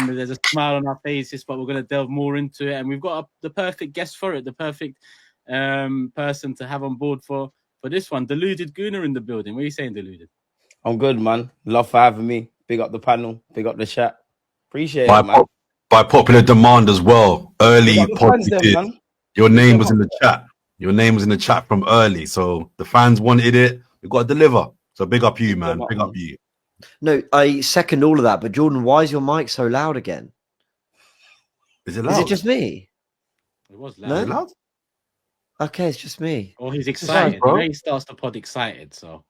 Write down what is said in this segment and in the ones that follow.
and there's a smile on our faces, but we're going to delve more into it. And we've got the perfect guest for it, the perfect person to have on board for this one. Deluded Gooner in the building. What are you saying, Deluded? I'm good, man. Love for having me. Big up the panel. Big up the chat. Appreciate it, man. By popular demand as well. Early pod we did. Man. Your name was in the chat. Your name was in the chat from early. So the fans wanted it. We got to deliver. So big up you, man. Big up you. No, I second all of that. But Jordan, why is your mic so loud again? Is it loud? Is it just me? It was loud. No? Is it loud? Okay, it's just me. Oh, he's excited. Loud, he starts the pod excited. So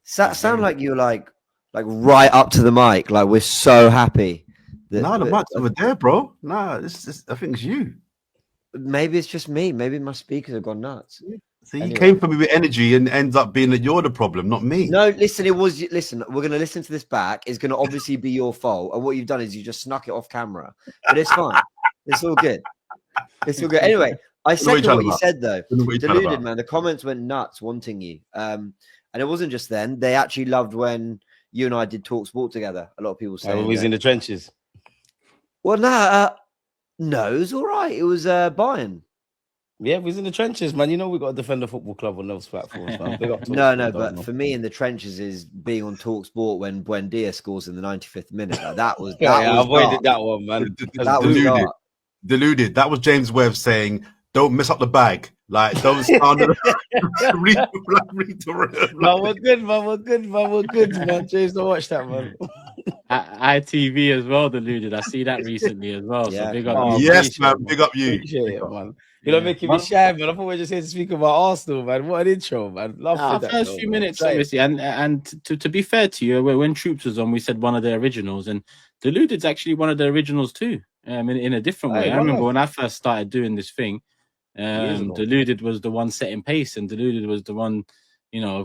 sound like you're like right up to the mic. Like we're so happy. No, the mic's over there, bro. Nah, I think it's you. Maybe it's just me. Maybe my speakers have gone nuts. So you came for me with energy and ends up being that you're the problem, not me. No, listen, listen, we're going to listen to this back. It's going to obviously be your fault. And what you've done is you just snuck it off camera. But it's fine. It's all good. It's all good. Anyway, I said what you said, though. Deluded, man. The comments went nuts wanting you. And it wasn't just then. They actually loved when you and I did Talk Sport together. A lot of people say. We was in the trenches. Well, no, it was all right. It was Bayern. Yeah, we was in the trenches, man. You know we got to defend the football club on those platforms, man. No, but for me in the trenches is being on Talk Sport when Buendia scores in the 95th minute. Like, that was I avoided that one, man. That was deluded. That was James' way of saying, "Don't mess up the bag. Like, don't sound read No, we're good, man. We're good, man. James, don't watch that, man. ITV as well, Deluded. I see that recently as well. Yeah. So big up. Yes, man. Big up you. Appreciate it, man. You're not making me shy, man. I thought we were just here to speak about Arsenal, man. What an intro, man. Love that. First few minutes, obviously. And to be fair to you, when Troops was on, we said one of the originals, and Deluded's actually one of the originals too. In a different way. I remember when I first started doing this thing, Deluded was the one setting pace, and Deluded was the one,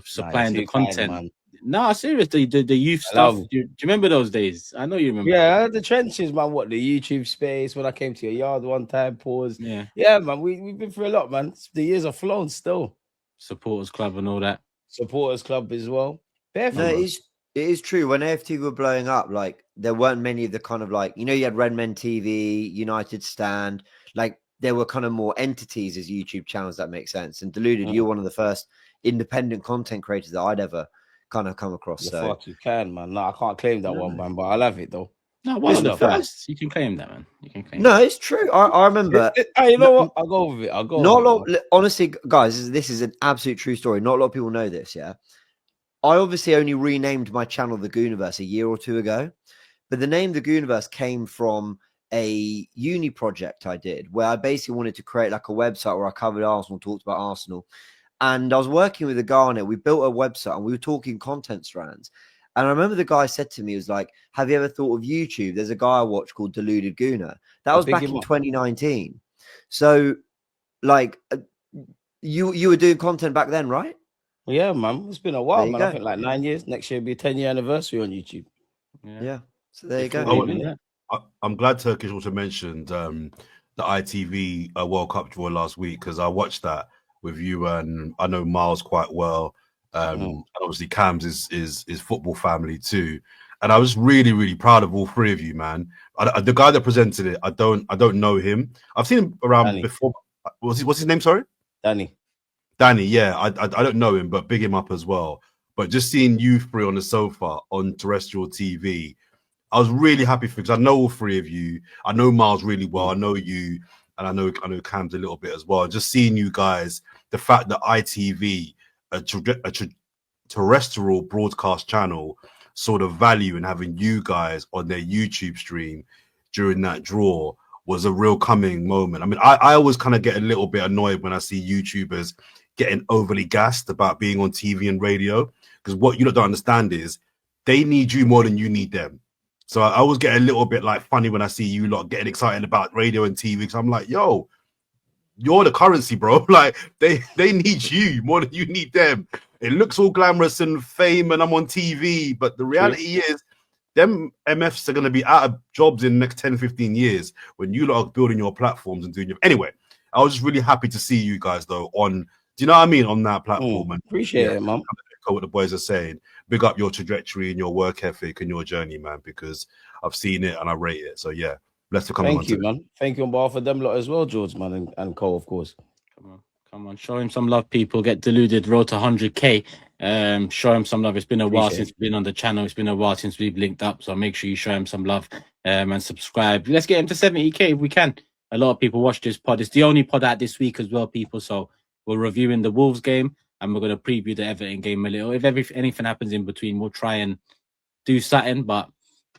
supplying the content. No, seriously, the youth stuff. Do you remember those days? I know you remember. Yeah, the trenches, man. What, the YouTube space when I came to your yard one time, pause. Yeah, man. We've been through a lot, man. The years are flown still. Supporters club and all that. Supporters club as well. No, it is true. When AFT were blowing up, like there weren't many of the kind of like, you had Redmen TV, United Stand, like there were kind of more entities as YouTube channels. That makes sense. And Deluded, you're one of the first independent content creators that I'd ever kind of come across. So fuck you can, man. No, I can't claim that one, man, but I love it though. No, one of the first. You can claim that, man. You can claim. No, it's true. I remember. You know what? I'll go with it. Not a lot. Honestly, guys, this is an absolute true story. Not a lot of people know this. Yeah, I obviously only renamed my channel The Gooniverse a year or two ago, but the name The Gooniverse came from a uni project I did where I basically wanted to create like a website where I covered Arsenal, talked about Arsenal. And I was working with a guy on it. We built a website and we were talking content strands. And I remember the guy said to me, he was like, have you ever thought of YouTube? There's a guy I watch called Deluded Gooner. That was back in 2019. So like you were doing content back then, right? Well, yeah, man. It's been a while, man. I think like 9 years. Next year will be a 10-year anniversary on YouTube. Yeah. So there you go. I'm glad Turkish also mentioned the ITV World Cup draw last week because I watched that with you, and I know Miles quite well. And obviously Cam's is football family too. And I was really, really proud of all three of you, man. The guy that presented it, I don't know him. I've seen him around before. What's his name? Sorry, Danny. Yeah, I don't know him, but big him up as well. But just seeing you three on the sofa on terrestrial TV, I was really happy because I know all three of you. I know Miles really well. I know you. And I know Cam's a little bit as well. Just seeing you guys, the fact that ITV, a terrestrial broadcast channel, saw the value in having you guys on their YouTube stream during that draw was a real coming moment. I mean, I always kind of get a little bit annoyed when I see YouTubers getting overly gassed about being on TV and radio, because what you don't understand is they need you more than you need them. So I always get a little bit like funny when I see you lot getting excited about radio and TV, because I'm like, yo, you're the currency, bro. Like they need you more than you need them. It looks all glamorous and fame and I'm on TV, but the reality is them MFs are going to be out of jobs in the next 10, 15 years when you lot are building your platforms and doing your... Anyway, I was just really happy to see you guys though on, do you know what I mean, on that platform. And appreciate it, man. What the boys are saying. Big up your trajectory and your work ethic and your journey, man, because I've seen it and I rate it. So yeah, blessed for coming on. Thank you, man. Thank you on behalf of them lot as well, George, man, and Cole, of course. Come on, show him some love, people. Get Deluded, road to 100k. Show him some love. It's been a while since we've been on the channel. It's been a while since we've linked up. So make sure you show him some love and subscribe. Let's get him to 70k if we can. A lot of people watch this pod. It's the only pod out this week as well, people. So we're reviewing the Wolves game and we're going to preview the Everton game a little. If anything happens in between, we'll try and do something. But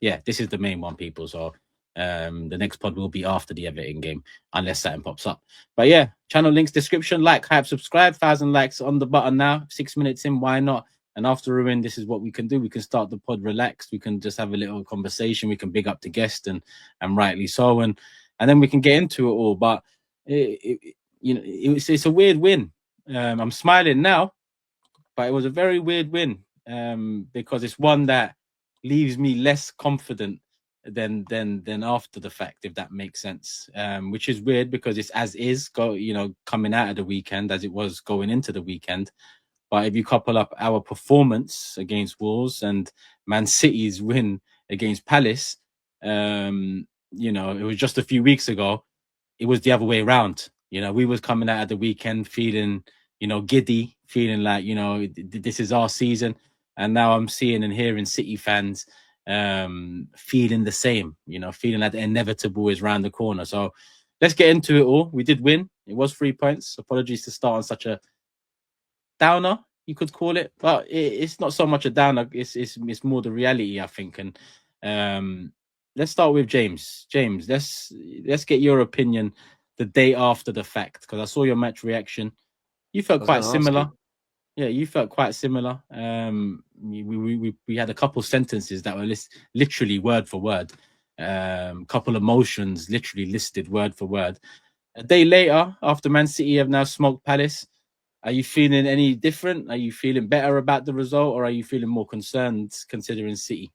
yeah, this is the main one, people. So the next pod will be after the Everton game, unless something pops up. But yeah, channel links, description, like, hype, subscribe. 1,000 likes on the button now. 6 minutes in, why not? And after a win, this is what we can do. We can start the pod relaxed. We can just have a little conversation. We can big up the guest, and rightly so. And then we can get into it all. But it's a weird win. I'm smiling now, but it was a very weird win because it's one that leaves me less confident than after the fact, if that makes sense. Which is weird because it's as is coming out of the weekend as it was going into the weekend. But if you couple up our performance against Wolves and Man City's win against Palace, it was just a few weeks ago, it was the other way around. We was coming out of the weekend feeling, giddy, feeling like, this is our season. And now I'm seeing and hearing City fans feeling the same, feeling like the inevitable is around the corner. So let's get into it all. We did win. It was 3 points. Apologies to start on such a downer, you could call it, but it's not so much a downer. It's more the reality, I think. And let's start with James. James, let's get your opinion the day after the fact, because I saw your match reaction. You felt quite similar. Yeah, you felt quite similar. We had a couple sentences that were literally word for word. Couple emotions literally listed word for word. A day later, after Man City have now smoked Palace, are you feeling any different? Are you feeling better about the result, or are you feeling more concerned considering City?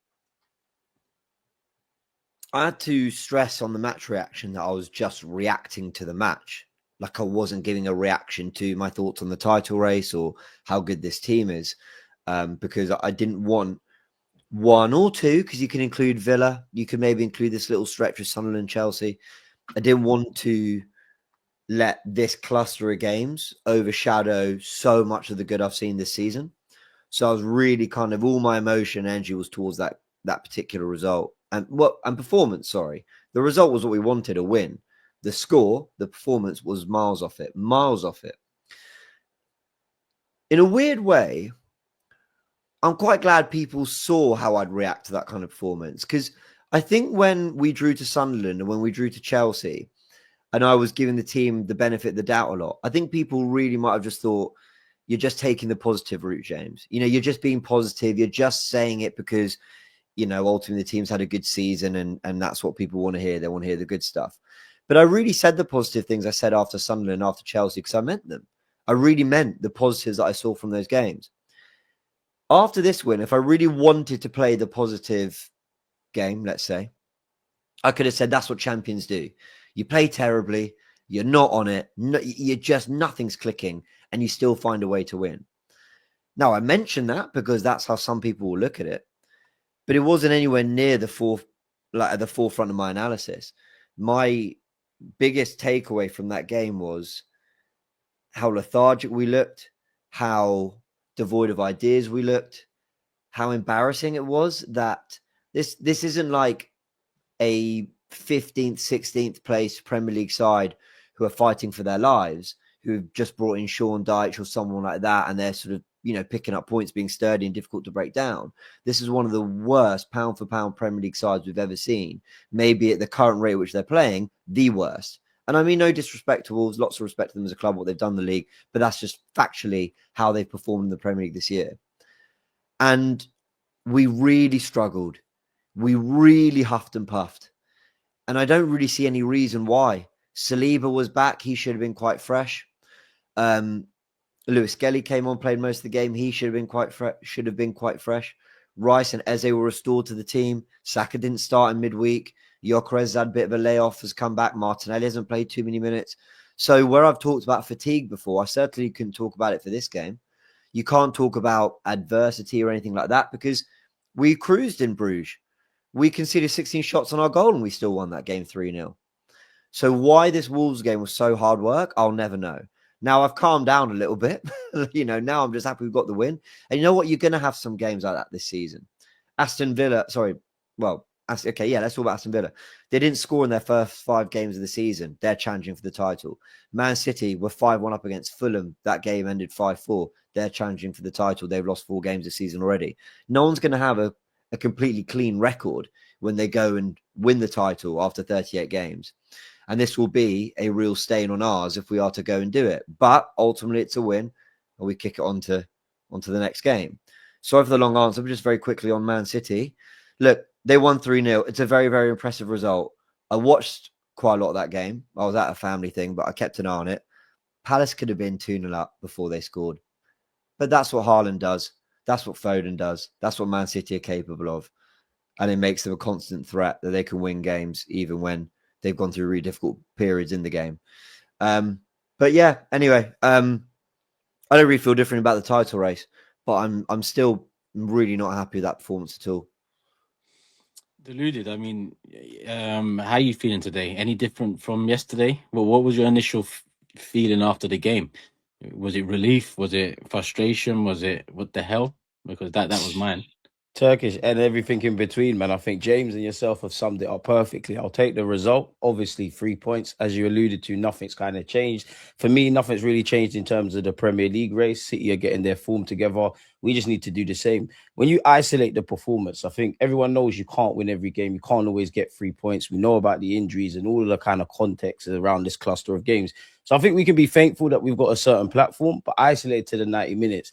I had to stress on the match reaction that I was just reacting to the match. Like I wasn't giving a reaction to my thoughts on the title race or how good this team is, because I didn't want one or two, because you can include Villa. You can maybe include this little stretch with Sunderland and Chelsea. I didn't want to let this cluster of games overshadow so much of the good I've seen this season. So I was really kind of, all my emotion and energy was towards that particular result and performance. Sorry. The result was what we wanted, a win. The score, the performance was miles off it. In a weird way, I'm quite glad people saw how I'd react to that kind of performance, because I think when we drew to Sunderland and when we drew to Chelsea, and I was giving the team the benefit of the doubt a lot, I think people really might have just thought, you're just taking the positive route, James. You're just being positive. You're just saying it because, ultimately the team's had a good season and that's what people want to hear. They want to hear the good stuff. But I really said the positive things I said after Sunderland, after Chelsea, because I meant them. I really meant the positives that I saw from those games. After this win, if I really wanted to play the positive game, let's say, I could have said that's what champions do. You play terribly, you're not on it, nothing's clicking, and you still find a way to win. Now, I mention that because that's how some people will look at it, but it wasn't anywhere near at the forefront of my analysis. My biggest takeaway from that game was how lethargic we looked, how devoid of ideas we looked, how embarrassing it was that this isn't like a 15th, 16th place Premier League side who are fighting for their lives, who've just brought in Sean Dyche or someone like that, and they're sort of, picking up points, being sturdy and difficult to break down. This is one of the worst pound-for-pound Premier League sides we've ever seen. Maybe at the current rate which they're playing, the worst. And I mean, no disrespect to Wolves, lots of respect to them as a club, what they've done in the league, but that's just factually how they've performed in the Premier League this year. And we really struggled. We really huffed and puffed. And I don't really see any reason why. Saliba was back. He should have been quite fresh. Lewis Skelly came on, played most of the game. He should have been quite fresh. Rice and Eze were restored to the team. Saka didn't start in midweek. Gyökeres had a bit of a layoff, has come back. Martinelli hasn't played too many minutes. So where I've talked about fatigue before, I certainly couldn't talk about it for this game. You can't talk about adversity or anything like that because we cruised in Bruges. We conceded 16 shots on our goal and we still won that game 3-0. So why this Wolves game was so hard work, I'll never know. Now I've calmed down a little bit. Now I'm just happy we've got the win. And you know what? You're going to have some games like that this season. Aston Villa, let's talk about Aston Villa. They didn't score in their first 5 games of the season. They're challenging for the title. Man City were 5-1 up against Fulham. That game ended 5-4. They're challenging for the title. They've lost 4 games this season already. No one's going to have a completely clean record when they go and win the title after 38 games. And this will be a real stain on ours if we are to go and do it. But ultimately, it's a win, and we kick it onto the next game. Sorry for the long answer, but just very quickly on Man City. Look, they won 3-0. It's a very, very impressive result. I watched quite a lot of that game. I was at a family thing, but I kept an eye on it. Palace could have been 2-0 up before they scored. But that's what Haaland does. That's what Foden does. That's what Man City are capable of. And it makes them a constant threat that they can win games even when they've gone through really difficult periods in the game. But yeah, anyway, I don't really feel different about the title race, but I'm still really not happy with that performance at all. Deluded. I mean, how are you feeling today? Any different from yesterday? Well, what was your initial feeling after the game? Was it relief? Was it frustration? Was it what the hell? Because that was mine. Turkish and everything in between, man. I think James and yourself have summed it up perfectly. I'll take the result. Obviously, 3 points. As you alluded to, nothing's kind of changed. For me, nothing's really changed in terms of the Premier League race. City are getting their form together. We just need to do the same. When you isolate the performance, I think everyone knows you can't win every game. You can't always get 3 points. We know about the injuries and all of the kind of context around this cluster of games. So I think we can be thankful that we've got a certain platform, but isolated to the 90 minutes.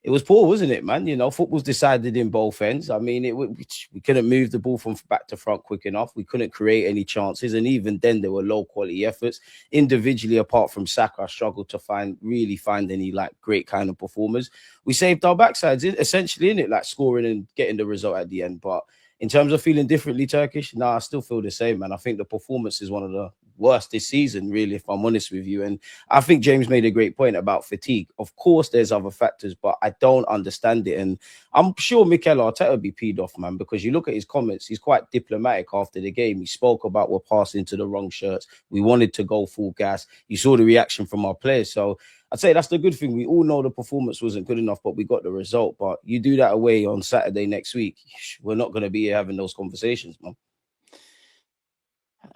It was poor, wasn't it, man? Football's decided in both ends. I mean, we couldn't move the ball from back to front quick enough. We couldn't create any chances. And even then, there were low-quality efforts. Individually, apart from Saka, I struggled to find any, great kind of performers. We saved our backsides, essentially, innit? Like, scoring and getting the result at the end. But in terms of feeling differently Turkish, I still feel the same, man. I think the performance is one of the worst this season, really, if I'm honest with you. And I think James made a great point about fatigue. Of course, there's other factors, but I don't understand it. And I'm sure Mikel Arteta would be peed off, man, because you look at his comments, he's quite diplomatic after the game. He spoke about we're passing to the wrong shirts. We wanted to go full gas. You saw the reaction from our players. So I'd say that's the good thing. We all know the performance wasn't good enough, but we got the result. But you do that away on Saturday next week, we're not going to be having those conversations,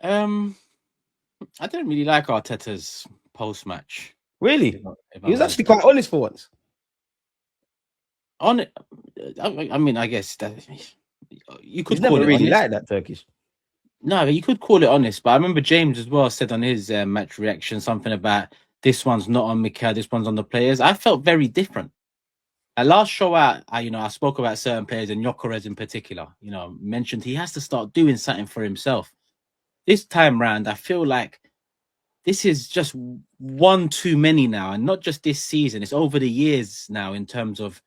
man. I didn't really like Arteta's post-match. Really? He was actually quite honest for once. On it, I mean, I guess that you could never really like that Turkish. No, you could call it honest, but I remember James as well said on his match reaction something about this one's not on Mikel, this one's on the players. I felt very different. At last show out, I spoke about certain players and Gyökeres in particular. Mentioned he has to start doing something for himself. This time round, I feel like this is just one too many now, and not just this season. It's over the years now in terms of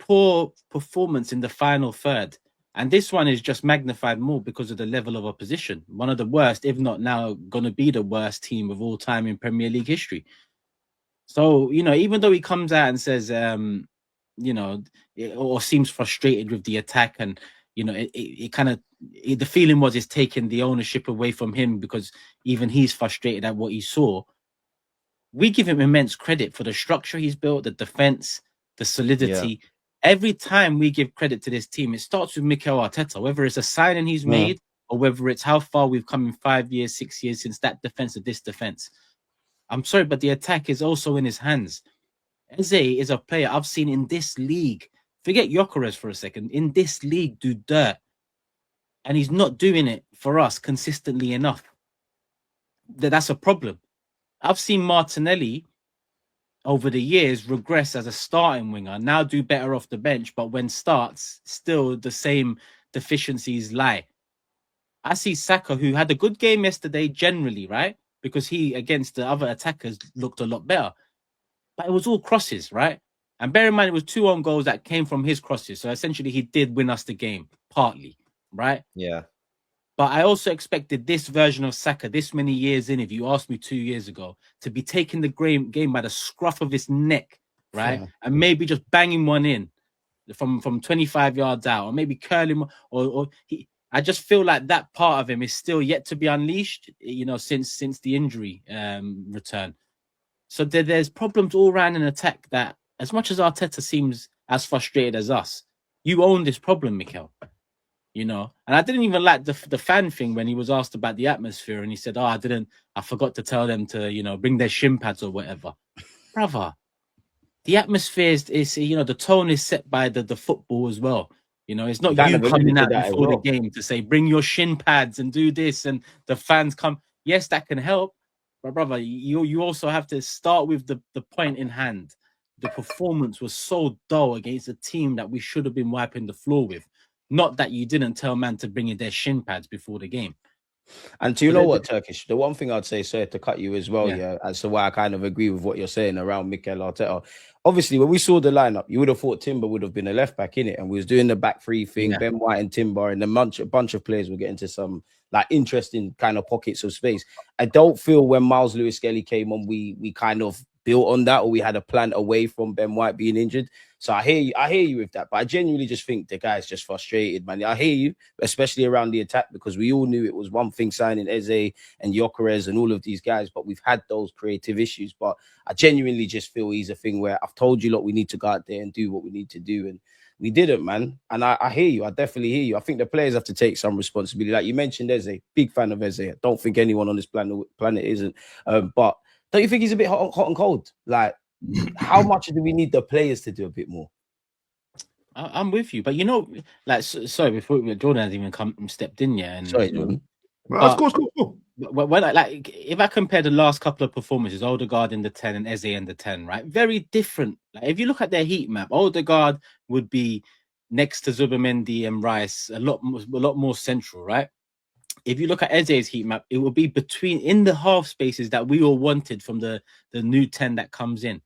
poor performance in the final third. And this one is just magnified more because of the level of opposition. One of the worst, if not now going to be the worst team of all time in Premier League history. So, even though he comes out and says, or seems frustrated with the attack and, the feeling was it's taking the ownership away from him because even he's frustrated at what he saw. We give him immense credit for the structure he's built, the defense, the solidity. Yeah. Every time we give credit to this team, it starts with Mikel Arteta, whether it's a signing he's made or whether it's how far we've come in 5 years, 6 years since that defense to this defense. I'm sorry, but the attack is also in his hands. Eze is a player I've seen in this league. Forget Gyökeres for a second. In this league, do dirt. And he's not doing it for us consistently enough. That's a problem. I've seen Martinelli over the years regress as a starting winger, now do better off the bench, but when starts, still the same deficiencies lie. I see Saka, who had a good game yesterday generally, right? Because he, against the other attackers, looked a lot better. But it was all crosses, right? And bear in mind, it was 2 own goals that came from his crosses. So essentially, he did win us the game, partly, right? Yeah. But I also expected this version of Saka, this many years in, if you asked me 2 years ago, to be taking the game by the scruff of his neck, right? Yeah. And maybe just banging one in. from 25 yards out, or maybe curl him, or I just feel like that part of him is still yet to be unleashed, you know, since the injury return. So there's problems all around in attack that, as much as Arteta seems as frustrated as us, you own this problem, Mikel. You know, and I didn't even like the fan thing when he was asked about the atmosphere, and he said, "Oh, I forgot to tell them to, you know, bring their shin pads or whatever." Brother, the atmosphere is you know, the tone is set by the football as well. You know, it's not you coming out before the game to say, bring your shin pads and do this, and the fans come. Yes, that can help, but brother, you also have to start with the point in hand. The performance was so dull against a team that we should have been wiping the floor with. Not that you didn't tell man to bring in their shin pads before the game. And do you know what, Turkish? The one thing I'd say, sorry to cut you as well, yeah, as to why I kind of agree with what you're saying around Mikel Arteta. Obviously, when we saw the lineup, you would have thought Timber would have been a left back in it, and we was doing the back three thing, Ben White and Timber, and a bunch of players will get into some like interesting kind of pockets of space. I don't feel when Miles Lewis-Skelly came on, we kind of built on that, or we had a plan away from Ben White being injured. So I hear you with that, but I genuinely just think the guy's just frustrated, man. I hear you, especially around the attack, because we all knew it was one thing signing Eze and Gyökeres and all of these guys, but we've had those creative issues. But I genuinely just feel he's a thing where I've told you, look, we need to go out there and do what we need to do, and we didn't, man. And I hear you. I definitely hear you. I think the players have to take some responsibility. Like you mentioned, Eze, big fan of Eze. I don't think anyone on this planet isn't. But don't you think he's a bit hot and cold? Like, how much do we need the players to do a bit more? I'm with you, but you know, like, sorry, before Jordan hasn't even stepped in yet. And sorry, Jordan. Cool. When if I compare the last couple of performances, Odegaard in the 10 and Eze in the 10, right? Very different. Like, if you look at their heat map, Odegaard would be next to Zubimendi and Rice, a lot more central, right? If you look at Eze's heat map, it will be in the half spaces that we all wanted from the new 10 that comes in,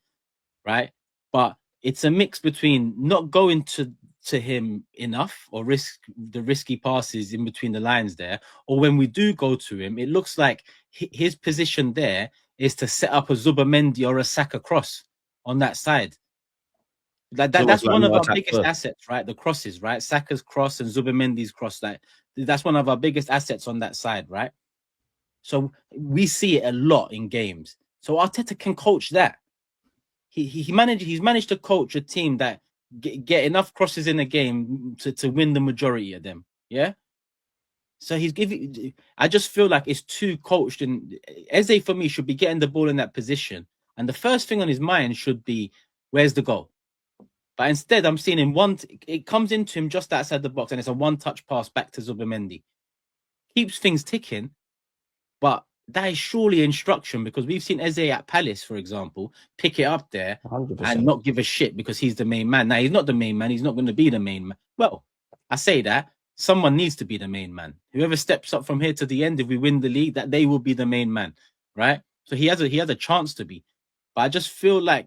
right? But it's a mix between not going to him enough, or the risky passes in between the lines there, or when we do go to him, it looks like his position there is to set up a Zubimendi or a Saka cross on that side. That's one of our biggest assets, right? The crosses, right? Saka's cross and Zubimendi's cross. That's one of our biggest assets on that side, right? So we see it a lot in games. So Arteta can coach that. He's managed to coach a team that get enough crosses in a game to win the majority of them. Yeah. So I just feel like it's too coached, and Eze for me should be getting the ball in that position, and the first thing on his mind should be, where's the goal? But instead, I'm seeing it comes into him just outside the box, and it's a one-touch pass back to Zubimendi. Keeps things ticking, but that is surely instruction, because we've seen Eze at Palace, for example, pick it up there 100%. And not give a shit because he's the main man. Now, he's not the main man. He's not going to be the main man. Well, I say that. Someone needs to be the main man. Whoever steps up from here to the end, if we win the league, that they will be the main man, right? So he has a chance to be. But I just feel like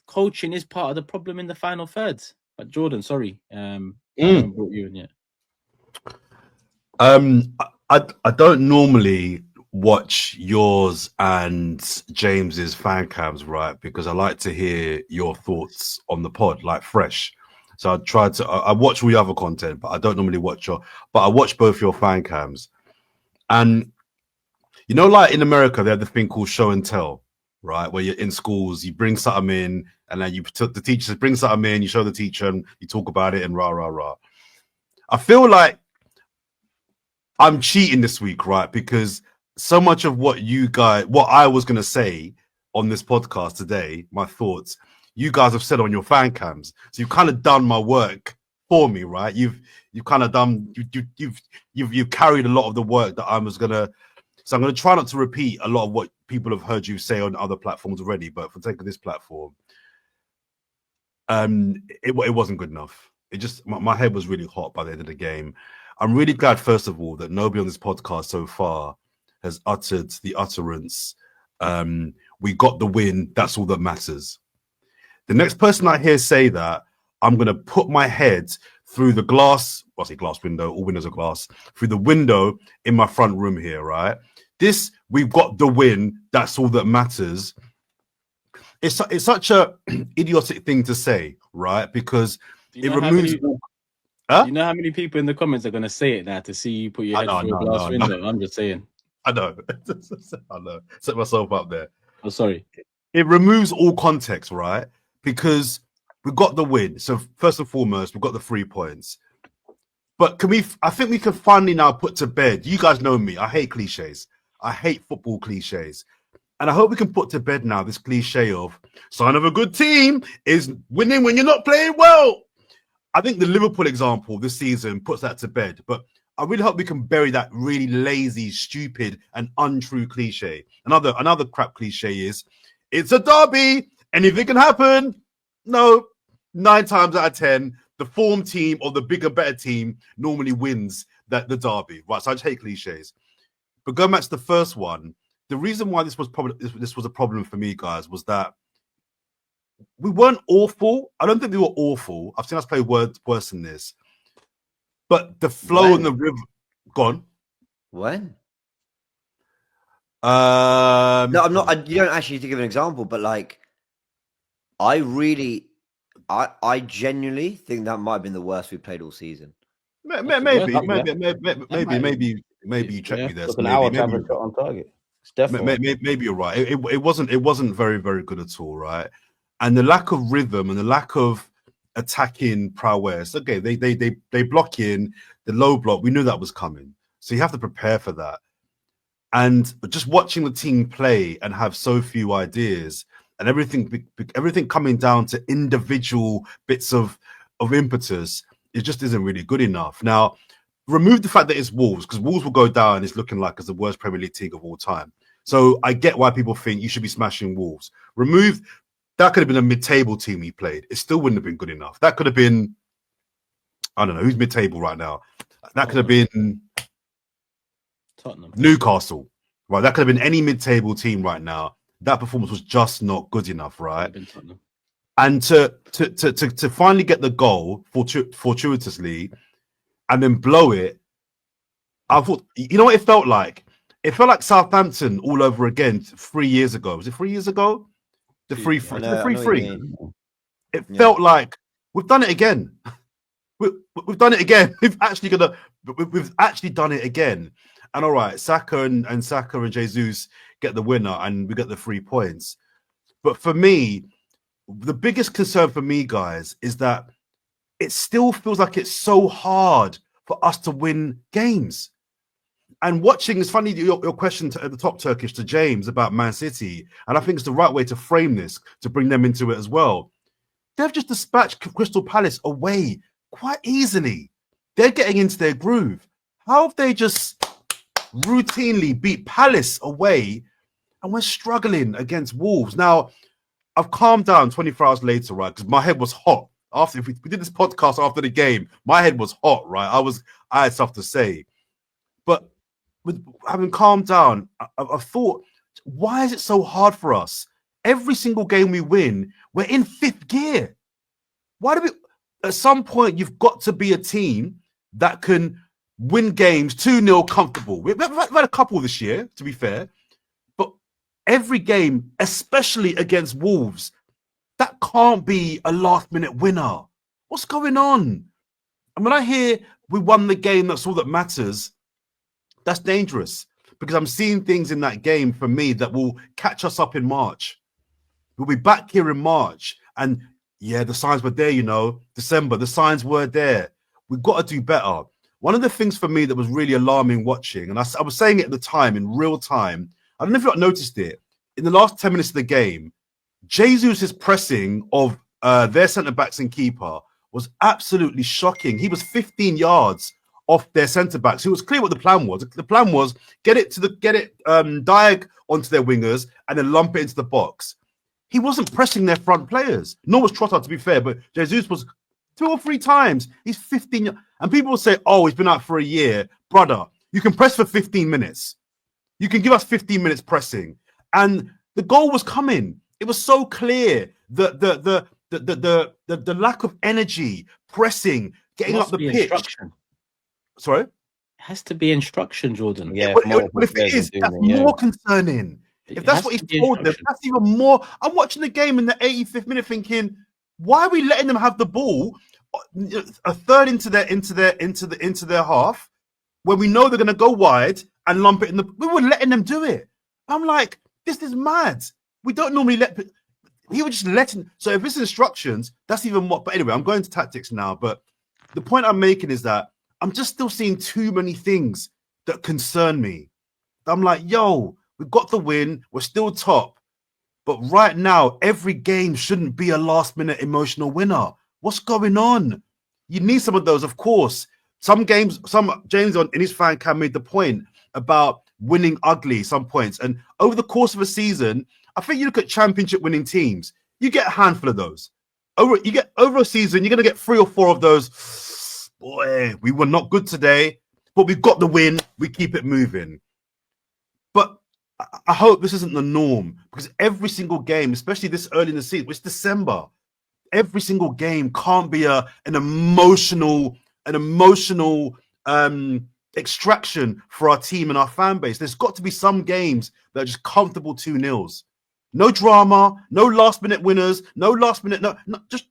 coaching is part of the problem in the final thirds. But Jordan, sorry, I haven't brought you in yet. I don't normally watch yours and James's fan cams, right? Because I like to hear your thoughts on the pod, like fresh. So I watch all your other content, but I don't normally watch but I watch both your fan cams. And you know, like in America, they have the thing called show and tell, right? Where you're in schools, you bring something in, and then the teacher says, bring something in, you show the teacher, and you talk about it, and rah, rah, rah. I feel like I'm cheating this week, right? Because so much of what I was going to say on this podcast today, my thoughts, you guys have said on your fan cams. So you've kind of done my work for me, right? You've kind of done, you've carried a lot of the work that I was going to. So I'm going to try not to repeat a lot of what people have heard you say on other platforms already, but for the sake of this platform, it wasn't good enough. It just, my head was really hot by the end of the game. I'm really glad, first of all, that nobody on this podcast so far has uttered the utterance, we got the win, that's all that matters. The next person I hear say that, I'm going to put my head through the glass, well, I say glass window, all windows are glass, through the window in my front room here, right? We've got the win, that's all that matters. It's such a idiotic thing to say, right? Because Do you It know how removes. many? Huh? You know how many people in the comments are going to say it now to see you put your head through a glass window? I'm just saying. I know. I know. Set myself up there. Oh, sorry. It removes all context, right? Because we got the win. So first and foremost, we got the 3 points. But I think we can finally now put to bed. You guys know me. I hate cliches. I hate football cliches. And I hope we can put to bed now this cliche of sign of a good team is winning when you're not playing well. I think the Liverpool example this season puts that to bed. But I really hope we can bury that really lazy, stupid, and untrue cliche. Another crap cliche is it's a derby. Anything can happen. No, 9 times out of 10, the form team or the bigger, better team normally wins the derby. Right, so I just hate cliches. But going back to the first one, the reason why this was a problem for me, guys, was that we weren't awful. I don't think we were awful. I've seen us play worse than this. But the flow and the river gone. When? No, I'm not. You don't actually need to give an example, but like, I genuinely think that might have been the worst we played all season. Maybe you check me there. It's an hour to have a shot on target. Maybe you're right. It wasn't very, very good at all, right? And the lack of rhythm and the lack of attacking prowess. Okay, they block in the low block. We knew that was coming, so you have to prepare for that. And just watching the team play and have so few ideas and everything coming down to individual bits of impetus, it just isn't really good enough. Now, remove the fact that it's Wolves, because Wolves will go down. It's looking like it's the worst Premier League team of all time. So I get why people think you should be smashing Wolves. Remove that, could have been a mid-table team he played. It still wouldn't have been good enough. That could have been, I don't know, who's mid-table right now? That could have been Tottenham. Newcastle, right? That could have been any mid-table team right now. That performance was just not good enough, right? And to finally get the goal fortuitously and then blow it, I thought, you know what it felt like? It felt like Southampton all over again 3 years ago. Was it 3 years ago? The 3-3. It felt like we've done it again. We've done it again. We've actually done it again. And all right, Saka and Jesus get the winner, and we get the 3 points. But for me, the biggest concern for me, guys, is that it still feels like it's so hard for us to win games. And watching, it's funny, your question at the top, Turkish, to James about Man City, and I think it's the right way to frame this, to bring them into it as well. They've just dispatched Crystal Palace away quite easily. They're getting into their groove. How have they just routinely beat Palace away, and we're struggling against Wolves? Now, I've calmed down 24 hours later, right? Because my head was hot. If we did this podcast after the game, my head was hot, right? I had stuff to say. But with having calmed down, I thought, why is it so hard for us? Every single game we win, we're in 5th gear. Why do we? At some point, you've got to be a team that can win games 2-0 comfortable. We've had a couple this year, to be fair. But every game, especially against Wolves, that can't be a last-minute winner. What's going on? And when I hear we won the game, that's all that matters, that's dangerous, because I'm seeing things in that game for me that will catch us up in March. We'll be back here in March, and yeah, the signs were there, December, the signs were there. We've got to do better. One of the things for me that was really alarming watching, and I was saying it at the time in real time, I don't know if you've noticed it, in the last 10 minutes of the game, Jesus' pressing of their centre-backs and keeper was absolutely shocking. He was 15 yards off their centre-backs. It was clear what the plan was. The plan was get it diag onto their wingers and then lump it into the box. He wasn't pressing their front players. Nor was Trossard, to be fair, but Jesus was 2 or 3 times. He's 15. And people will say, oh, he's been out for a year. Brother, you can press for 15 minutes. You can give us 15 minutes pressing. And the goal was coming. It was so clear that the lack of energy, pressing, getting up the pitch. Instruction. Sorry? It has to be instruction, Jordan. Yeah, but if it is, that's more concerning. If that's what he's told them, that's even more. I'm watching the game in the 85th minute thinking, why are we letting them have the ball a third into their half, when we know they're going to go wide and lump it in the. We were letting them do it. I'm like, this is mad. We don't normally let. He was just letting. So if it's instructions, that's even what. But anyway, I'm going to tactics now. But the point I'm making is that I'm just still seeing too many things that concern me. I'm like, yo, we've got the win. We're still top. But right now, every game shouldn't be a last-minute emotional winner. What's going on? You need some of those, of course. Some games, James in his fan cam made the point about winning ugly some points. And over the course of a season, I think you look at championship winning teams, you get a handful of those. Over a season, you're going to get 3 or 4 of those. Boy, we were not good today, but we got the win. We keep it moving. But I hope this isn't the norm, because every single game, especially this early in the season, it's December, every single game can't be an emotional extraction for our team and our fan base. There's got to be some games that are just comfortable 2-0s. No drama, no last minute winners, no last minute, no just,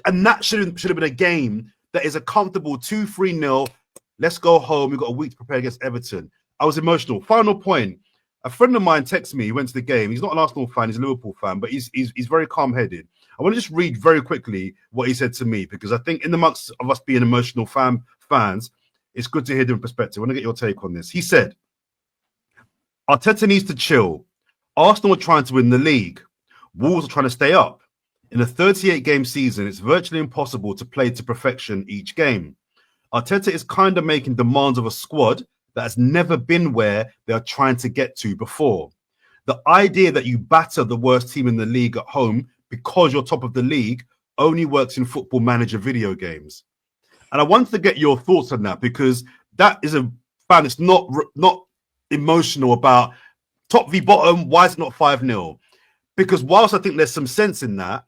and that should have been a game that is a comfortable 2-3-0. Let's go home. We've got a week to prepare against Everton. I was emotional. Final point. A friend of mine texted me. He went to the game. He's not an Arsenal fan. He's a Liverpool fan, but he's very calm-headed. I want to just read very quickly what he said to me, because I think in the amongst of us being emotional fans, it's good to hear different perspective. I want to get your take on this. He said, Arteta needs to chill. Arsenal are trying to win the league. Wolves are trying to stay up. In a 38-game season, it's virtually impossible to play to perfection each game. Arteta is kind of making demands of a squad that has never been where they are trying to get to before. The idea that you batter the worst team in the league at home because you're top of the league only works in Football Manager video games. And I wanted to get your thoughts on that, because that is a fan that's not emotional about top v bottom. Why is it not 5-0? Because whilst I think there's some sense in that,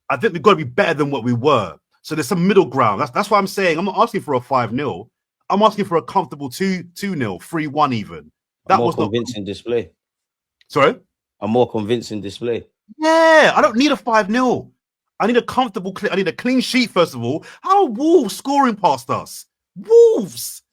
I think we've got to be better than what we were. So there's some middle ground. That's why I'm saying I'm not asking for a 5-0. I'm asking for a comfortable 2-0, 3-1 even. That was not convincing display. Sorry? A more convincing display. Yeah, I don't need a 5-0. I need a comfortable, I need a clean sheet, first of all. How are Wolves scoring past us? Wolves!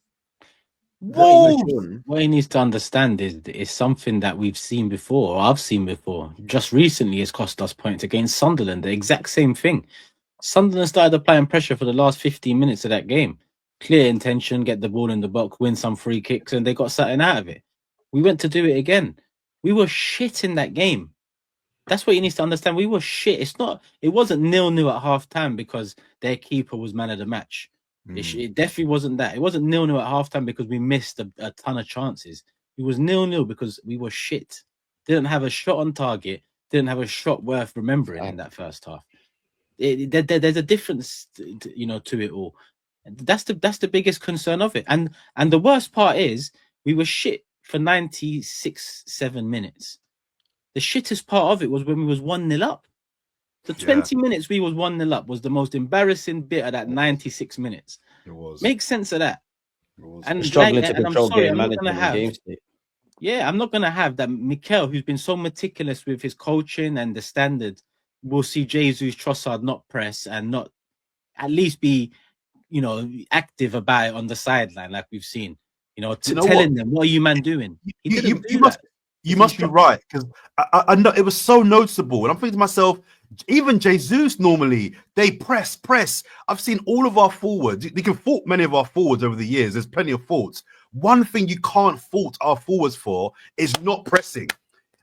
What he needs to understand is something that we've seen before, or I've seen before. Just recently, it's cost us points against Sunderland. The exact same thing. Sunderland started applying pressure for the last 15 minutes of that game. Clear intention, get the ball in the box, win some free kicks, and they got something out of it. We went to do it again. We were shit in that game. That's what you need to understand. We were shit. It wasn't 0-0 at half time because their keeper was man of the match. It definitely wasn't that. It wasn't 0-0 at half time because we missed a ton of chances. It was 0-0 because we were shit. Didn't have a shot on target. Didn't have a shot worth remembering in that first half. There's a difference, to it all. That's the biggest concern of it. And the worst part is we were shit for 96-7 minutes. The shittest part of it was when we was 1-0 up. The 20 minutes we was 1-0 up was the most embarrassing bit of that 96 minutes. It was. Make sense of that. It was. And struggling to control game management and game state. Yeah, I'm not going to have that. Mikel, who's been so meticulous with his coaching and the standard, will see Jesus Trossard not press and not at least be, active about it on the sideline like we've seen. Telling them, what are you man doing? You must be right, because I know it was so noticeable. And I'm thinking to myself, even Jesus normally, they press. I've seen all of our forwards. You can fault many of our forwards over the years. There's plenty of faults. One thing you can't fault our forwards for is not pressing.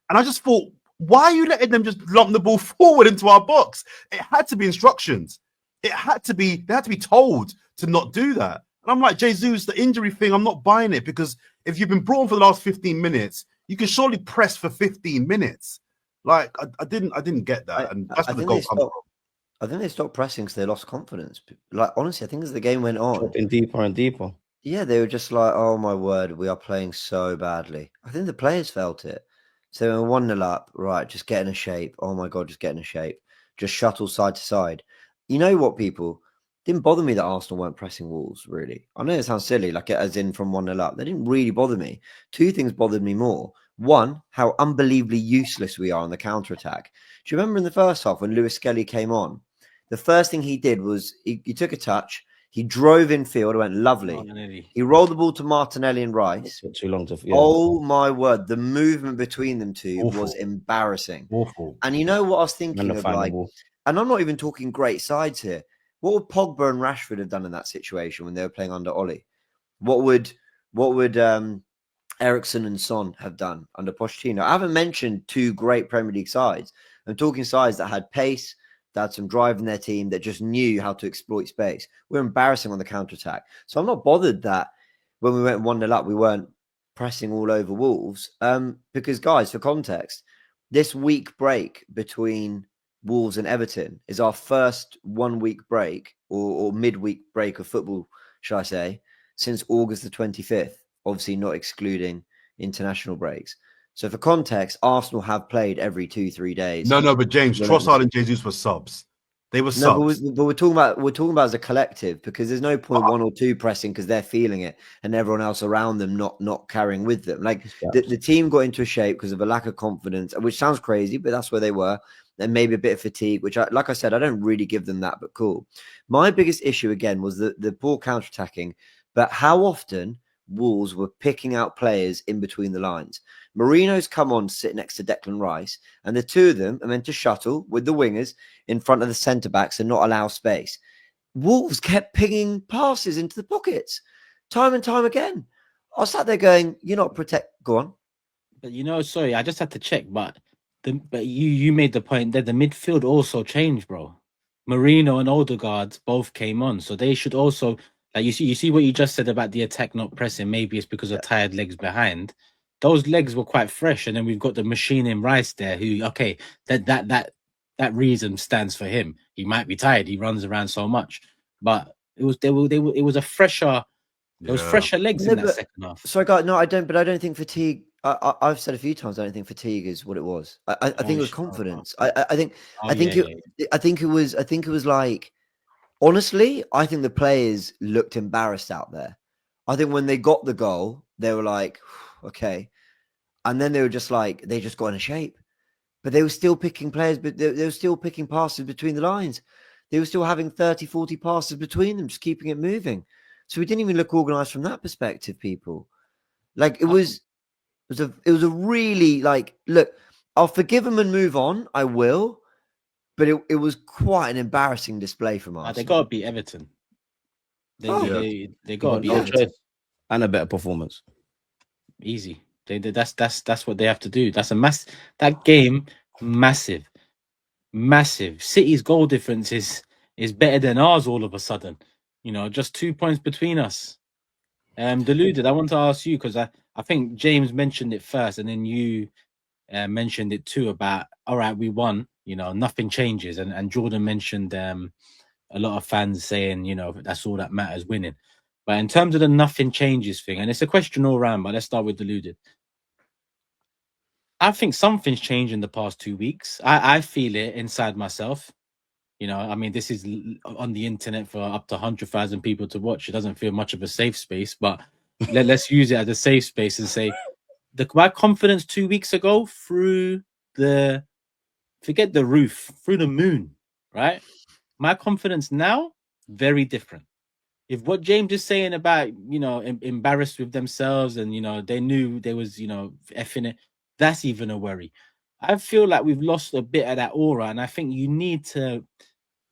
And I just thought, why are you letting them just lump the ball forward into our box? It had to be instructions. They had to be told to not do that. And I'm like, Jesus, the injury thing, I'm not buying it, because if you've been brought on for the last 15 minutes, you can surely press for 15 minutes. Like, I didn't get that. And that's where the goal comes from. I think they stopped pressing because they lost confidence. Like, honestly, I think as the game went on, dropping deeper and deeper. Yeah, they were just like, oh my word, we are playing so badly. I think the players felt it. So they were 1-0 up, right, just get in a shape. Oh my God, just get in a shape. Just shuttle side to side. You know what, people? Didn't bother me that Arsenal weren't pressing Wolves, really. I know it sounds silly, like as in from 1-0 up. They didn't really bother me. Two things bothered me more. One, how unbelievably useless we are on the counter-attack. Do you remember in the first half when Lewis Skelly came on? The first thing he did was he took a touch. He drove in field. It went lovely. He rolled the ball to Martinelli and Rice. Too long to. Yeah. Oh my word! The movement between them two was embarrassing. Awful. And you know what I was thinking of, like, and I'm not even talking great sides here. What would Pogba and Rashford have done in that situation when they were playing under Oli? What would Eriksen and Son have done under Pochettino? I haven't mentioned two great Premier League sides. I'm talking sides that had pace, that had some drive in their team, that just knew how to exploit space. We're embarrassing on the counter-attack. So I'm not bothered that when we went 1-0 up, we weren't pressing all over Wolves. Because, guys, for context, this week break between Wolves and Everton is our first 1 week break or midweek break of football, shall I say, since August the 25th, obviously not excluding international breaks. So for context, Arsenal have played every 2-3 days. No, but James, Trossard and Jesus were subs. They were subs. But we're talking about as a collective, because there's no point one or two pressing because they're feeling it and everyone else around them not carrying with them. Like the team got into a shape because of a lack of confidence, which sounds crazy, but that's where they were. And maybe a bit of fatigue, which, like I said, I don't really give them that, but cool. My biggest issue again was the poor counter-attacking, but how often Wolves were picking out players in between the lines. Marino's come on to sit next to Declan Rice, and the two of them are meant to shuttle with the wingers in front of the centre-backs and not allow space. Wolves kept pinging passes into the pockets time and time again. I sat there going, you're not go on. But sorry, I just had to check, but you made the point that the midfield also changed, bro. Marino and Odegaard both came on, so they should also, like, you see what you just said about the attack not pressing. Maybe it's because of tired legs behind. Those legs were quite fresh, and then we've got the machine in Rice there, who that reason stands for him. He might be tired. He runs around so much, but it was a fresher. There was fresher legs in that second half. Sorry, guys, no, I don't. But I don't think fatigue. I've said a few times I don't think fatigue is what it was. I think it was confidence. I think it was like, honestly, I think the players looked embarrassed out there. I think when they got the goal, they were like, okay, and then they were just like, they just got in a shape. But they were still picking players, but they were still picking passes between the lines. They were still having 30, 40 passes between them, just keeping it moving. So we didn't even look organized from that perspective, people. Like it was a really, like, look, I'll forgive them and move on. I will, but it was quite an embarrassing display from us. They got to beat Everton. They got to beat Everton. And a better performance. Easy. That's what they have to do. That's that game, massive. City's goal difference is better than ours all of a sudden. Just 2 points between us. Deluded, I want to ask you, because I think James mentioned it first, and then you mentioned it too about, all right, we won, nothing changes. And Jordan mentioned a lot of fans saying, that's all that matters, winning. But in terms of the nothing changes thing, and it's a question all around, but let's start with Deluded. I think something's changed in the past 2 weeks. I feel it inside myself. This is on the internet for up to 100,000 people to watch. It doesn't feel much of a safe space, but let's use it as a safe space and say my confidence 2 weeks ago through forget the roof, through the moon, right? My confidence now, very different. If what James is saying about, embarrassed with themselves and, they knew they was, effing it, that's even a worry. I feel like we've lost a bit of that aura, and I think you need to,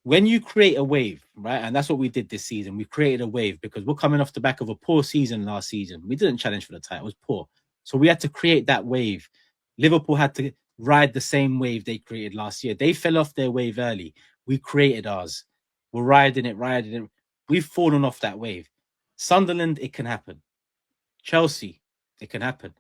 when you create a wave, right? And that's what we did this season. We created a wave because we're coming off the back of a poor season last season. We didn't challenge for the title. It was poor. So we had to create that wave. Liverpool had to ride the same wave they created last year. They fell off their wave early. We created ours. We're riding it. We've fallen off that wave. Sunderland, it can happen. Chelsea, it can happen.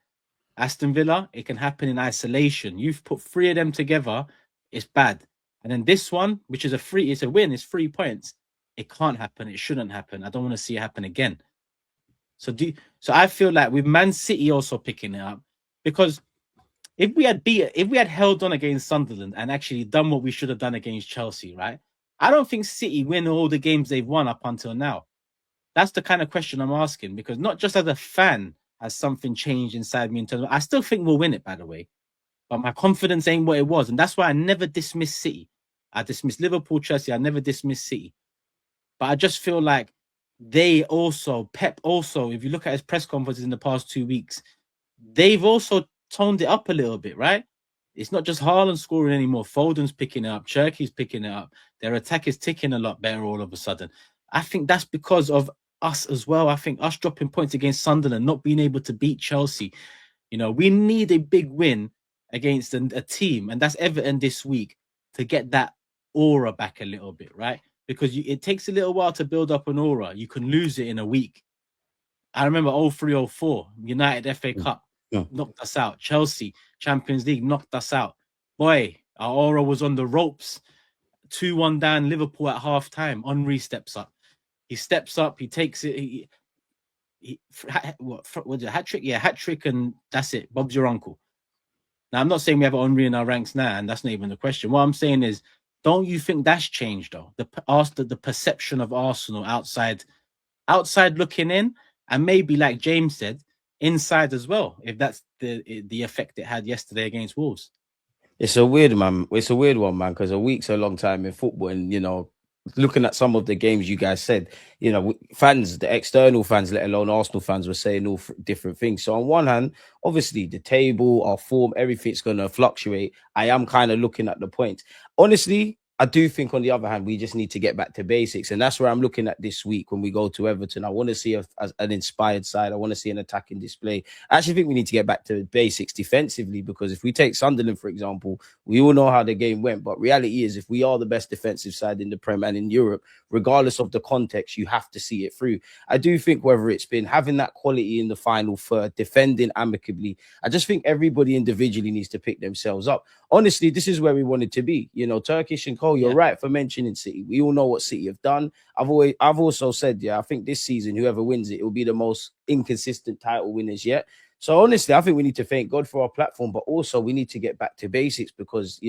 Aston Villa, it can happen in isolation. You've put three of them together, it's bad. And then this one, which is it's a win, it's 3 points. It can't happen. It shouldn't happen. I don't want to see it happen again. So I feel like with Man City also picking it up, because if we had held on against Sunderland and actually done what we should have done against Chelsea, right? I don't think City win all the games they've won up until now. That's the kind of question I'm asking, because not just as a fan has something changed inside me in terms of, I still think we'll win it, by the way, but my confidence ain't what it was. And that's why I never dismiss City. I dismiss Liverpool, Chelsea. I never dismiss City. But I just feel like Pep also, if you look at his press conferences in the past 2 weeks, they've also toned it up a little bit, right? It's not just Haaland scoring anymore. Foden's picking it up. Cherky's picking it up. Their attack is ticking a lot better all of a sudden. I think that's because of us as well. I think us dropping points against Sunderland, not being able to beat Chelsea. We need a big win against a team, and that's Everton this week, to get that aura back a little bit, right? Because it takes a little while to build up an aura. You can lose it in a week. I remember 03-04, United FA Cup knocked us out. Chelsea, Champions League, knocked us out. Boy, our aura was on the ropes. 2-1 down, Liverpool at half-time. Henry steps up. He steps up, he takes it. What hat trick? Yeah, hat trick, and that's it. Bob's your uncle. Now, I'm not saying we have Henry in our ranks now, and that's not even the question. What I'm saying is, don't you think that's changed, though? The perception of Arsenal outside looking in, and maybe, like James said, inside as well, if that's the effect it had yesterday against Wolves. It's a weird one, man, because a week's a long time in football, and looking at some of the games you guys said, fans, the external fans, let alone Arsenal fans, were saying all different things. So on one hand, obviously the table, our form, everything's going to fluctuate. I am kind of looking at the points. Honestly, I do think, on the other hand, we just need to get back to basics. And that's where I'm looking at this week when we go to Everton. I want to see an inspired side. I want to see an attacking display. I actually think we need to get back to basics defensively, because if we take Sunderland, for example, we all know how the game went. But reality is, if we are the best defensive side in the Prem and in Europe, regardless of the context, you have to see it through. I do think whether it's been having that quality in the final third, defending amicably, I just think everybody individually needs to pick themselves up. Honestly, this is where we wanted to be. Turkish and Cole, you're right for mentioning City. We all know what City have done. I've also said, I think this season, whoever wins it will be the most inconsistent title winners yet. So honestly, I think we need to thank God for our platform, but also we need to get back to basics, because,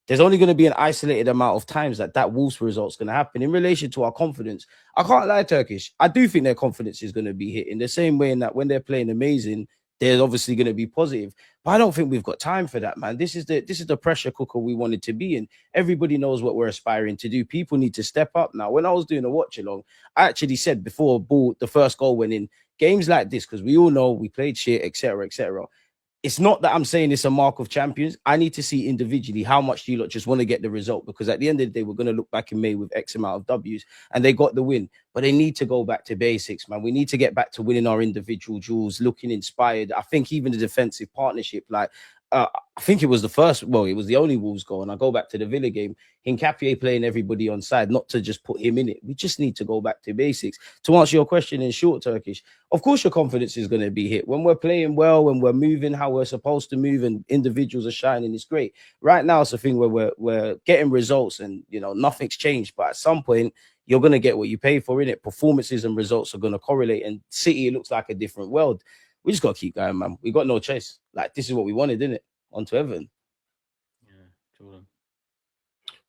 there's only going to be an isolated amount of times that Wolves result is going to happen. In relation to our confidence, I can't lie, Turkish. I do think their confidence is going to be hit in the same way, in that when they're playing amazing, they're obviously going to be positive. But I don't think we've got time for that, man. This is the pressure cooker we wanted to be in. Everybody knows what we're aspiring to do. People need to step up now. When I was doing a watch along, I actually said before the first goal went in, games like this, because we all know we played shit, etc., etc. It's not that I'm saying it's a mark of champions. I need to see individually how much do you lot just want to get the result, because at the end of the day, we're going to look back in May with X amount of W's, and they got the win. But they need to go back to basics, man. We need to get back to winning our individual duels, looking inspired. I think even the defensive partnership, I think it was it was the only Wolves goal. And I go back to the Villa game, Hincapié playing everybody on side, not to just put him in it. We just need to go back to basics. To answer your question in short, Turkish, of course your confidence is going to be hit. When we're playing well, when we're moving how we're supposed to move and individuals are shining, it's great. Right now, it's a thing where we're getting results and, nothing's changed. But at some point, you're going to get what you pay for, innit? Performances and results are going to correlate. And City, it looks like a different world. We just got to keep going, man. We got no choice. This is what we wanted, didn't it? On to Everton. Yeah, Jordan.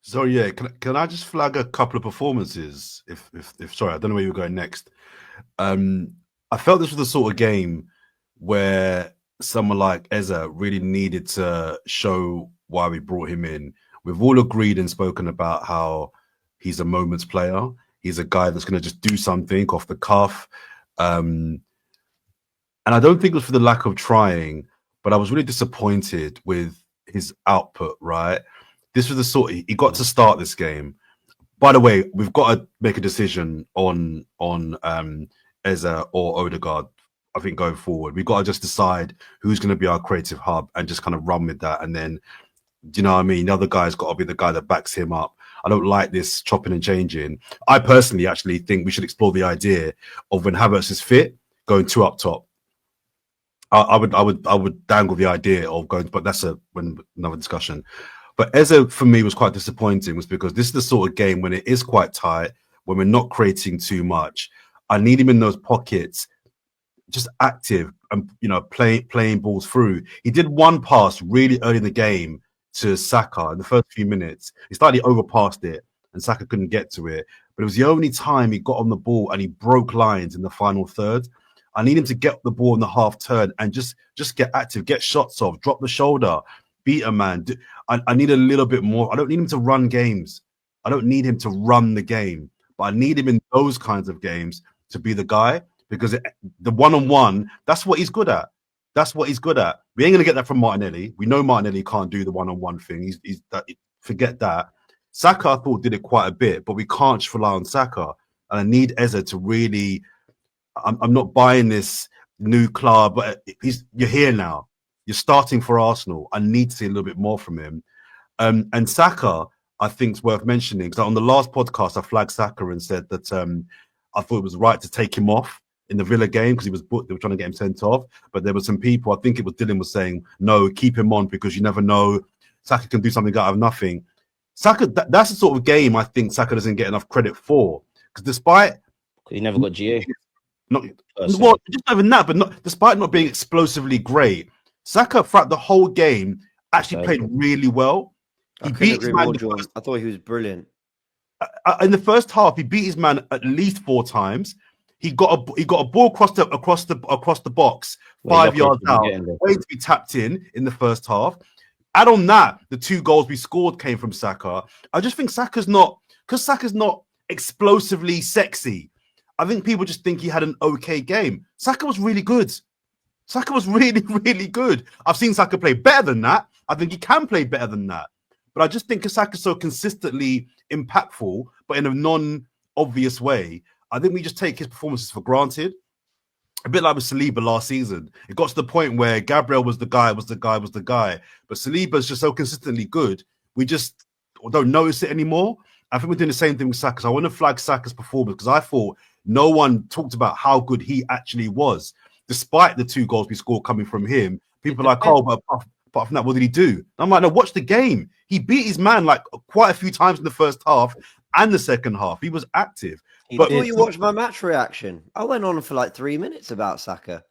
So can I just flag a couple of performances? If sorry, I don't know where you're going next. I felt this was the sort of game where someone like Eze really needed to show why we brought him in. We've all agreed and spoken about how he's a moments player. He's a guy that's going to just do something off the cuff. And I don't think it was for the lack of trying, but I was really disappointed with his output, right? This was the sort he got to start this game. By the way, we've got to make a decision on Eze or Odegaard, I think, going forward. We've got to just decide who's going to be our creative hub and just kind of run with that. And then, do you know what I mean? The other guy's got to be the guy that backs him up. I don't like this chopping and changing. I personally actually think we should explore the idea of, when Havertz is fit, going 2 up top. I would dangle the idea of going, but that's another discussion. But Eze, for me, was quite disappointing, was because this is the sort of game when it is quite tight, when we're not creating too much. I need him in those pockets, just active and playing balls through. He did one pass really early in the game to Saka in the first few minutes. He slightly overpassed it, and Saka couldn't get to it. But it was the only time he got on the ball and he broke lines in the final third. I need him to get the ball in the half turn and just get active, get shots off, drop the shoulder. beat a man. I need a little bit more. I don't need him to run games. I don't need him to run the game, but I need him in those kinds of games to be the guy, because the one-on-one, that's what he's good at. That's what he's good at. We ain't gonna get that from Martinelli. We know Martinelli can't do the one-on-one thing. He's that. Forget that. Saka, I thought, did it quite a bit, but we can't just rely on Saka. And I need Eze to really. I'm not buying this new club, but you're here now. You're starting for Arsenal. I need to see a little bit more from him. And Saka, I think, is worth mentioning, because on the last podcast, I flagged Saka and said that I thought it was right to take him off in the Villa game because he was booked. They were trying to get him sent off. But there were some people, I think it was Dylan, was saying, no, keep him on because you never know. Saka can do something out of nothing. Saka, that's the sort of game I think Saka doesn't get enough credit for. Because despite... He never got GA. Well, just even that, but despite not being explosively great, Saka throughout the whole game actually played really well. He beat his man. I thought he was brilliant. In the first half, he beat his man at least 4 times. He got a ball across the box, 5 yards out, waiting to be tapped in the first half. Add on that, the 2 goals we scored came from Saka. I just think Saka's not explosively sexy. I think people just think he had an okay game. Saka was really good. Saka was really, really good. I've seen Saka play better than that. I think he can play better than that. But I just think Saka's so consistently impactful, but in a non-obvious way, I think we just take his performances for granted. A bit like with Saliba last season. It got to the point where Gabriel was the guy. But Saliba's just so consistently good, we just don't notice it anymore. I think we're doing the same thing with Saka. So I want to flag Saka's performance because I thought no one talked about how good he actually was. Despite the 2 goals we scored coming from him, people are like, oh, but apart from that, what did he do? And I'm like, no, watch the game. He beat his man like quite a few times in the first half and the second half. He was active. Before you watched my match reaction, I went on for like 3 minutes about Saka.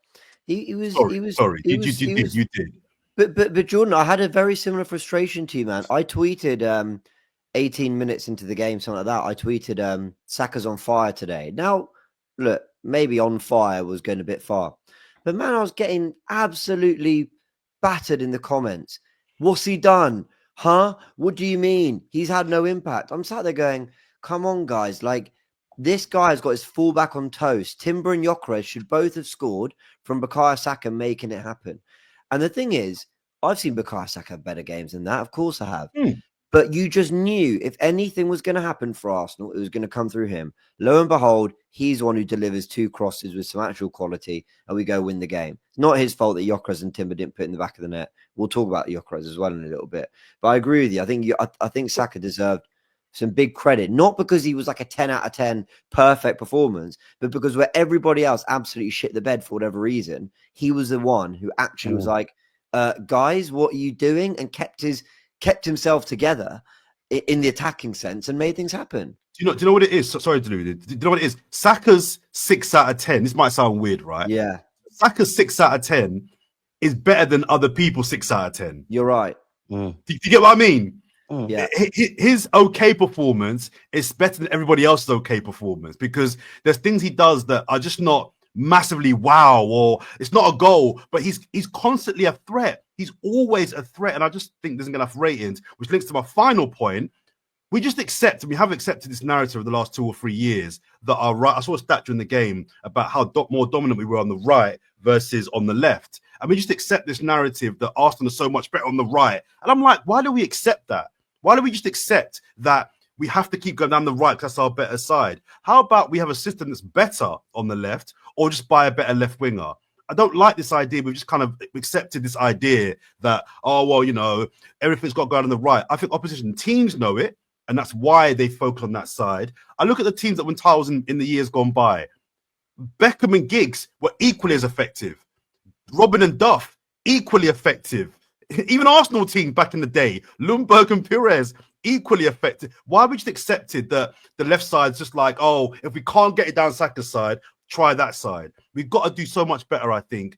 You did. But Jordan, I had a very similar frustration to you, man. I tweeted 18 minutes into the game, something like that. I tweeted Saka's on fire today. Now, look, maybe on fire was going a bit far. But man, I was getting absolutely battered in the comments. What's he done? Huh? What do you mean? He's had no impact. I'm sat there going, come on, guys. Like, this guy's got his fullback on toast. Timber and Gyökeres should both have scored from Bukayo Saka making it happen. And the thing is, I've seen Bukayo Saka have better games than that. Of course I have. But you just knew if anything was going to happen for Arsenal, it was going to come through him. Lo and behold, he's the one who delivers 2 crosses with some actual quality, and we go win the game. It's not his fault that Gyökeres and Timber didn't put in the back of the net. We'll talk about Gyökeres as well in a little bit. But I agree with you. I think Saka deserved some big credit, not because he was like a 10 out of 10 perfect performance, but because where everybody else absolutely shit the bed for whatever reason, he was the one who actually was like, guys, what are you doing? And kept himself together in the attacking sense and made things happen. Do you know what it is? Sorry, Deluded. Do you know what it is? Saka's 6 out of 10. This might sound weird, right? Yeah. Saka's 6 out of 10 is better than other people's 6 out of 10. You're right. Do you get what I mean? Yeah. His okay performance is better than everybody else's okay performance because there's things he does that are just not massively wow, or it's not a goal, but he's constantly a threat. He's always a threat, and I just think there's enough ratings, which links to my final point. We just accept, and we have accepted this narrative of the last 2 or 3 years that are right. I saw a stat during the game about how more dominant we were on the right versus on the left, and we just accept this narrative that Arsenal is so much better on the right. And I'm like, why do we accept that? Why do we just accept that we have to keep going down the right because that's our better side? How about we have a system that's better on the left, or just buy a better left winger? I don't like this idea. We've just kind of accepted this idea that, oh, well, you know, everything's got to go on the right. I think opposition teams know it, and that's why they focus on that side. I look at the teams that won titles in the years gone by. Beckham and Giggs were equally as effective. Robin and Duff, equally effective. Even Arsenal team back in the day, Lundberg and Pires, equally effective. Why have we just accepted that the left side's just like, oh, if we can't get it down Saka's side, try that side? We've got to do so much better, I think,